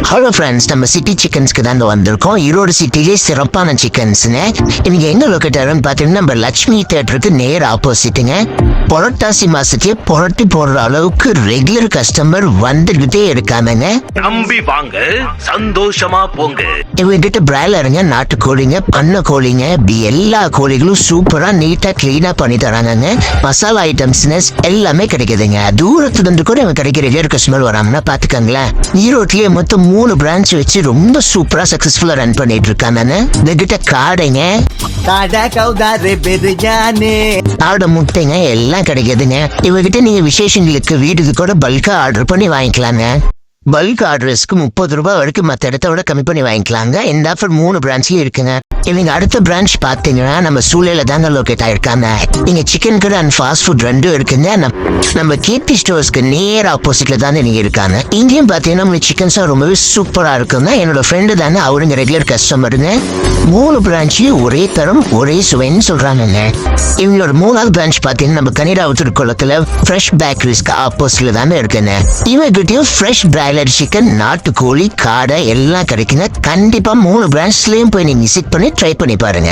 Hello friends, நம்ம city சிக்கன்ஸ்க்கு தான் வந்திருக்கோம். ஈரோடு சிட்டிலே சிறப்பான சிக்கன்ஸ்ங்க. இவங்க எங்க லொக்கேட் ஆகுன்னு பார்த்தீங்கன்னா நம்ம லட்சுமி தியேட்டருக்கு நேர் ஆப்போசிட்டுங்க. புரட்டாசி மாசத்தையே புரட்டி போடுற அளவுக்கு ரெகுலர் கஸ்டமர் வந்துகிட்டே இருக்காமங்க. நம்பி வாங்க, சந்தோஷமா போங்க. இவங்க கிட்ட பிராய்லருங்க, நாட்டு கோழிங்க, பண்ணை கோழிங்க, இப்படி எல்லா கோழிகளும் சூப்பரா நீட்டா கிளீனா பண்ணி தராங்க. மசாலா ஐட்டம்ஸ்னு எல்லாமே கிடைக்குதுங்க. தூரத்துல இருந்து கூட இவங்க கிடைக்கிற ரெகுலர் கஸ்டமர் வராங்கன்னா பாத்துக்கோங்களேன். ஈரோட்லயே மொத்தம் 3 பிரான்ச் வச்சு ரொம்ப சூப்பரா சக்சஸ்ஃபுல்லா ரன் பண்ணிட்டு இருக்காங்க. இவங்கிட்ட காடைங்க, ஆடு முட்டைங்க எல்லாம் கிடைக்குதுங்க. இவகிட்ட நீங்க விசேஷங்களுக்கு வீட்டுக்கு கூட பல்கா ஆர்டர் பண்ணி வாங்கிக்கலாங்க. பல்க் ஆர்டர்ஸ்க்கு 30 ரூபாய் வரைக்கும் மற்ற இடத்த விட கம்மி பண்ணி வாங்கிக்கலாங்க. இந்த ஆஃபர் 3 பிரான்ச்லயும் இருக்குங்க. இவங்க அடுத்த பிரான்ச் பாத்தீங்கன்னா நம்ம சூழல தாங்க லொக்கேட் ஆயிருக்காங்க. இங்க சிக்கன் கடை அண்ட் ஃபாஸ்ட் ஃபுட் ரெண்டும் இருக்குங்க. நம்ம கீர்த்தி ஸ்டோர்ஸ்க்கு நேர் ஆப்போசிட்ல தானே நீங்க இருக்காங்க. இங்கேயும் பாத்தீங்கன்னா நம்ம சிக்கன்ஸா ரொம்பவே சூப்பரா இருக்குங்க. என்னோட ஃப்ரெண்டு தானே, அவருங்க ரெகுலர் கஸ்டமருங்க. 3 பிரான்ச்லயும் ஒரே தரம் ஒரே சுவைன்னு சொல்றாங்க. இவங்களோட 3வது பிரான்ச் பாத்தீங்கன்னா நம்ம கனிராவுத்தூர் குளத்துல ஃப்ரெஷ் பேக்கரிஸ்க்கு ஆப்போசிட்ல தானே இருக்குங்க. இவங்கிட்டயும் ஃப்ரெஷ் பிராய்லர் சிக்கன், நாட்டுக்கோழி, காடை எல்லாம் கிடைக்குங்க. கண்டிப்பா 3 பிரான்ச்லயும் போய் நீங்க விசிட் பண்ணி ட்ரை பண்ணி பாருங்க.